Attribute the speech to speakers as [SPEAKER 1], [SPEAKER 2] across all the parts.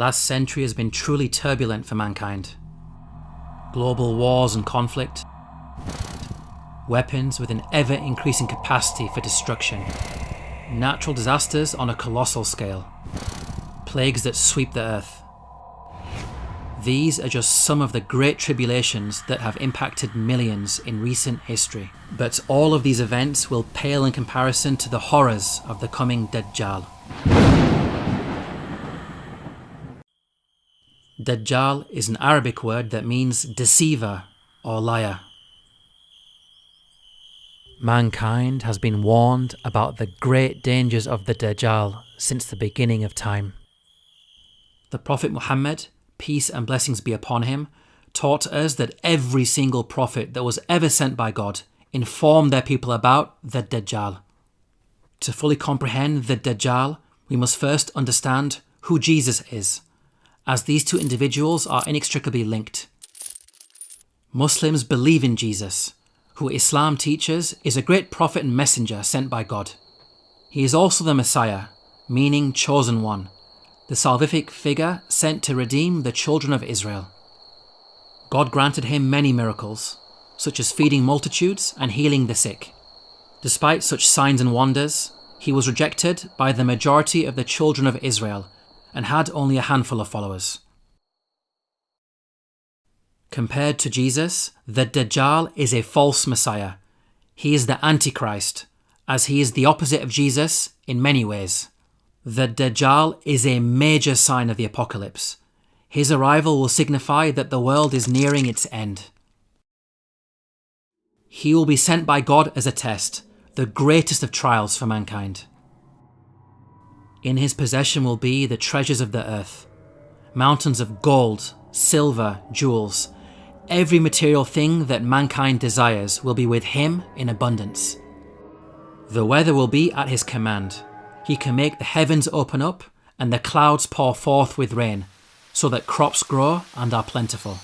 [SPEAKER 1] last century has been truly turbulent for mankind. Global wars and conflict, weapons with an ever-increasing capacity for destruction, natural disasters on a colossal scale, plagues that sweep the earth. These are just some of the great tribulations that have impacted millions in recent history. But all of these events will pale in comparison to the horrors of the coming Dajjal. Dajjal is an Arabic word that means deceiver or liar. Mankind has been warned about the great dangers of the Dajjal since the beginning of time. The Prophet Muhammad, peace and blessings be upon him, taught us that every single prophet that was ever sent by God informed their people about the Dajjal. To fully comprehend the Dajjal, we must first understand who Jesus is, as these two individuals are inextricably linked. Muslims believe in Jesus, who Islam teaches is a great prophet and messenger sent by God. He is also the Messiah, meaning chosen one, the salvific figure sent to redeem the children of Israel. God granted him many miracles, such as feeding multitudes and healing the sick. Despite such signs and wonders, he was rejected by the majority of the children of Israel and had only a handful of followers. Compared to Jesus, the Dajjal is a false Messiah. He is the Antichrist, as he is the opposite of Jesus in many ways. The Dajjal is a major sign of the apocalypse. His arrival will signify that the world is nearing its end. He will be sent by God as a test, the greatest of trials for mankind. In his possession will be the treasures of the earth, mountains of gold, silver, jewels. Every material thing that mankind desires will be with him in abundance. The weather will be at his command. He can make the heavens open up and the clouds pour forth with rain, so that crops grow and are plentiful.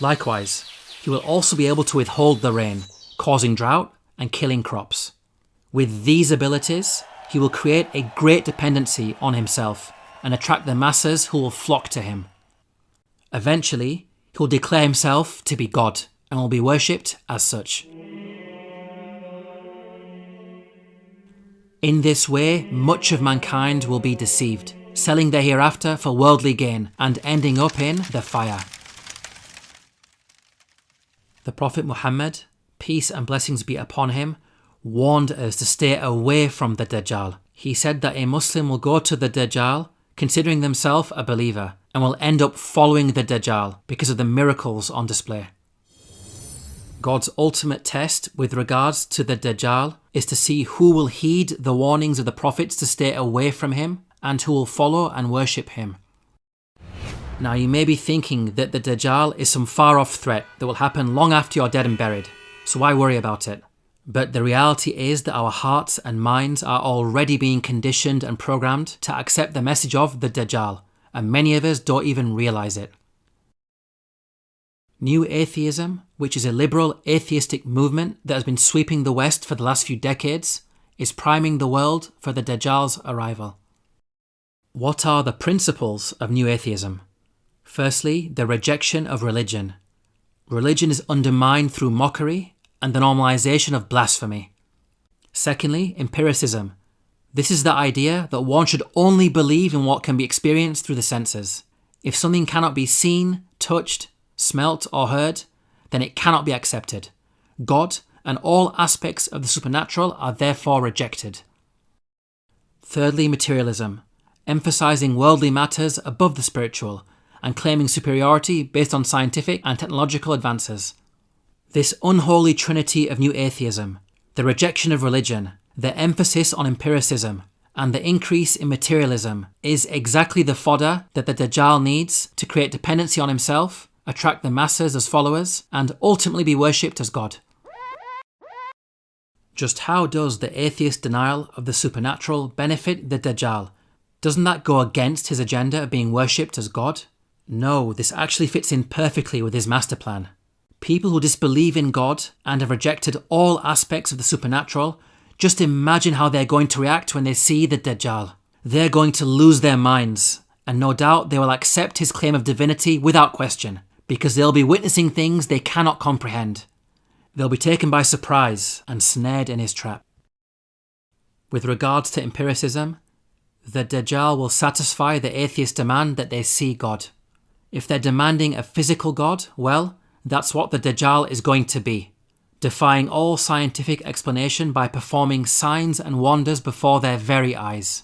[SPEAKER 1] Likewise, he will also be able to withhold the rain, causing drought and killing crops. With these abilities, he will create a great dependency on himself and attract the masses who will flock to him. Eventually, he will declare himself to be God and will be worshipped as such. In this way, much of mankind will be deceived, selling their hereafter for worldly gain and ending up in the fire. The Prophet Muhammad, peace and blessings be upon him, warned us to stay away from the Dajjal. He said that a Muslim will go to the Dajjal considering themselves a believer and will end up following the Dajjal because of the miracles on display. God's ultimate test with regards to the Dajjal is to see who will heed the warnings of the prophets to stay away from him and who will follow and worship him. Now you may be thinking that the Dajjal is some far off threat that will happen long after you're dead and buried, so why worry about it? But the reality is that our hearts and minds are already being conditioned and programmed to accept the message of the Dajjal, and many of us don't even realise it. New Atheism, which is a liberal atheistic movement that has been sweeping the West for the last few decades, is priming the world for the Dajjal's arrival. What are the principles of New Atheism? Firstly, the rejection of religion. Religion is undermined through mockery and the normalization of blasphemy. Secondly, empiricism. This is the idea that one should only believe in what can be experienced through the senses. If something cannot be seen, touched, smelt or heard, then it cannot be accepted. God and all aspects of the supernatural are therefore rejected. Thirdly, materialism, emphasizing worldly matters above the spiritual and claiming superiority based on scientific and technological advances. This unholy trinity of New Atheism, the rejection of religion, the emphasis on empiricism, and the increase in materialism is exactly the fodder that the Dajjal needs to create dependency on himself, attract the masses as followers, and ultimately be worshipped as God. Just how does the atheist denial of the supernatural benefit the Dajjal? Doesn't that go against his agenda of being worshipped as God? No, this actually fits in perfectly with his master plan. People who disbelieve in God and have rejected all aspects of the supernatural, just imagine how they're going to react when they see the Dajjal. They're going to lose their minds And no doubt they will accept his claim of divinity without question, because they'll be witnessing things they cannot comprehend. They'll be taken by surprise and snared in his trap. With regards to empiricism, the Dajjal will satisfy the atheist demand that they see God. If they're demanding a physical God, well, that's what the Dajjal is going to be, defying all scientific explanation by performing signs and wonders before their very eyes.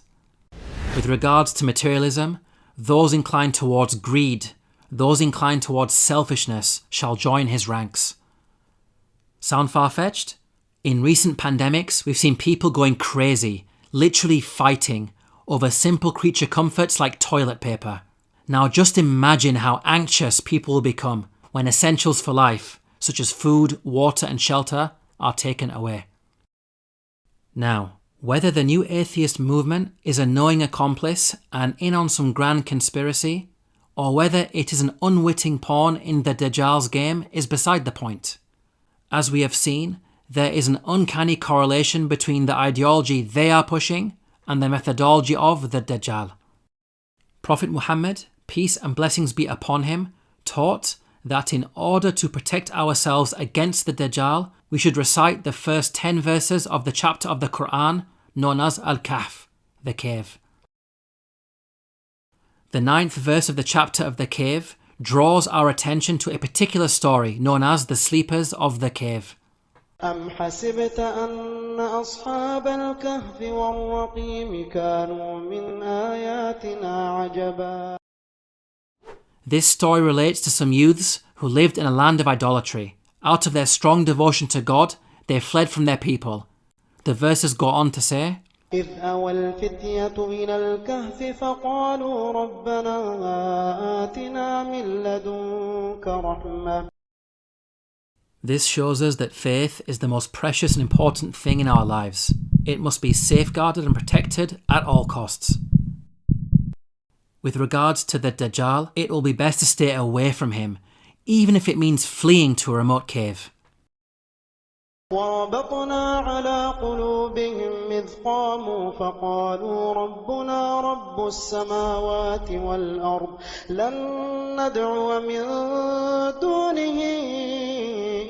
[SPEAKER 1] With regards to materialism, those inclined towards greed, those inclined towards selfishness shall join his ranks. Sound far-fetched? In recent pandemics, we've seen people going crazy, literally fighting, over simple creature comforts like toilet paper. Now just imagine how anxious people will become when essentials for life, such as food, water and shelter, are taken away. Now, whether the new atheist movement is a knowing accomplice and in on some grand conspiracy, or whether it is an unwitting pawn in the Dajjal's game is beside the point. As we have seen, there is an uncanny correlation between the ideology they are pushing and the methodology of the Dajjal. Prophet Muhammad, peace and blessings be upon him, taught that in order to protect ourselves against the Dajjal, we should recite the first 10 verses of the chapter of the Quran known as Al-Kahf, the cave. The 9th verse of the chapter of the cave draws our attention to a particular story known as the sleepers of the cave.
[SPEAKER 2] أم حسبت أن أصحاب الكهف والرقيم كانوا من آياتنا عجبا.
[SPEAKER 1] This story relates to some youths who lived in a land of idolatry. Out of their strong devotion to God, they fled from their people. The verses go on to say,
[SPEAKER 2] إذ أوى الفتية إلى الكهف فقالوا ربنا آتنا من لدنك رحمة.
[SPEAKER 1] This shows us that faith is the most precious and important thing in our lives. It must be safeguarded and protected at all costs. With regards to the Dajjal, it will be best to stay away from him, even if it means fleeing to a remote cave.
[SPEAKER 2] وربطنا على قلوبهم إذ قاموا فقالوا ربنا رب السماوات والأرض لن ندعو من دونه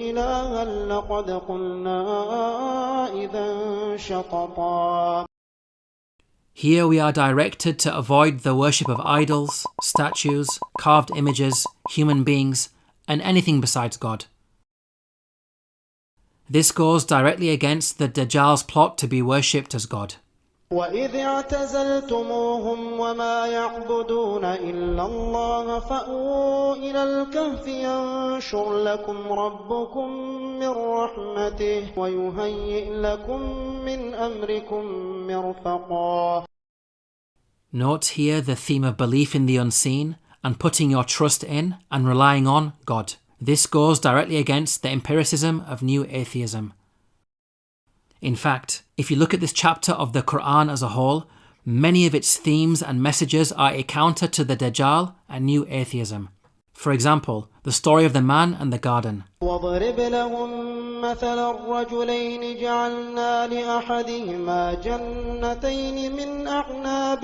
[SPEAKER 2] إلها لقد قلنا إذا شططا.
[SPEAKER 1] Here we are directed to avoid the worship of idols, statues, carved images, human beings, and anything besides God. This goes directly against the Dajjal's plot to be worshipped as God.
[SPEAKER 2] وَإِذِ اعْتَزَلْتُمُوهُمْ وَمَا يَعْبُدُونَ إِلَّا اللَّهَ فَأْوُوا إِلَى الْكَهْفِ يَنشُرْ لَكُمْ رَبُّكُمْ مِنْ رَحْمَتِهِ وَيُهَيِّئْ لَكُمْ مِنْ أَمْرِكُمْ مِرْفَقًا.
[SPEAKER 1] Note here the theme of belief in the unseen and putting your trust in and relying on God. This goes directly against the empiricism of new atheism. In fact, if you look at this chapter of the Quran as a whole, many of its themes and messages are a counter to the Dajjal and new atheism. For example, the story of the man and the garden.
[SPEAKER 2] وَاضْرِبْ لَهُم مَّثَلَ الرَّجُلَيْنِ جَعَلْنَا لِأَحَدِهِمَا جَنَّتَيْنِ مِنْ أَعْنَابٍ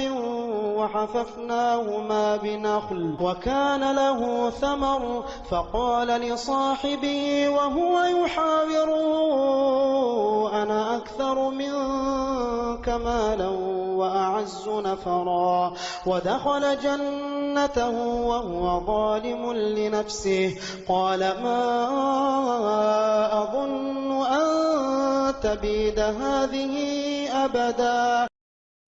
[SPEAKER 2] وَحَفَفْنَاهُمَا بِنَخْلٍ وَكَانَ لَهُ ثَمَرٌ فَقَالَ لِصَاحِبِهِ وَهُوَ يُحَاوِرُهُ أَنَا أَكْثَرُ مِنكَ مَالًا وَأَعَزُّ نَفَرًا وَدَخَلَ جَنَّتَهُ وَهُوَ ظَالِمٌ لِنَفْسِهِ قال ما أظن أن تبيد هذه أبدا.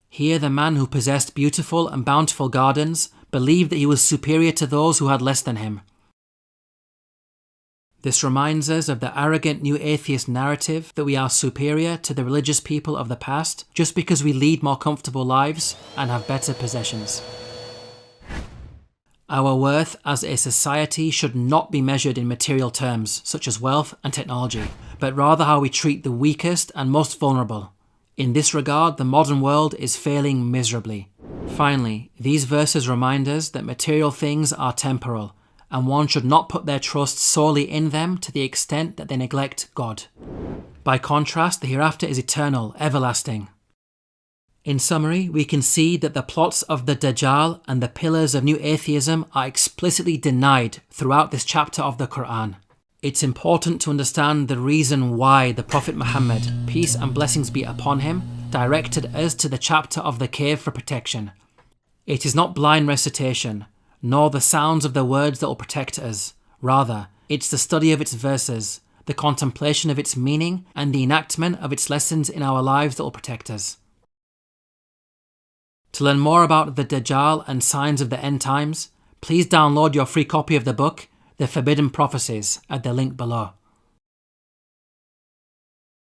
[SPEAKER 1] Here the man who possessed beautiful and bountiful gardens believed that he was superior to those who had less than him. This reminds us of the arrogant new atheist narrative that we are superior to the religious people of the past just because we lead more comfortable lives and have better possessions. Our worth as a society should not be measured in material terms, such as wealth and technology, but rather how we treat the weakest and most vulnerable. In this regard, the modern world is failing miserably. Finally, these verses remind us that material things are temporal, and one should not put their trust solely in them to the extent that they neglect God. By contrast, the hereafter is eternal, everlasting. In summary, we can see that the plots of the Dajjal and the pillars of new atheism are explicitly denied throughout this chapter of the Quran. It's important to understand the reason why the Prophet Muhammad, peace and blessings be upon him, directed us to the chapter of the cave for protection. It is not blind recitation, nor the sounds of the words that will protect us. Rather, it's the study of its verses, the contemplation of its meaning, and the enactment of its lessons in our lives that will protect us. To learn more about the Dajjal and signs of the end times, please download your free copy of the book, The Forbidden Prophecies, at the link below.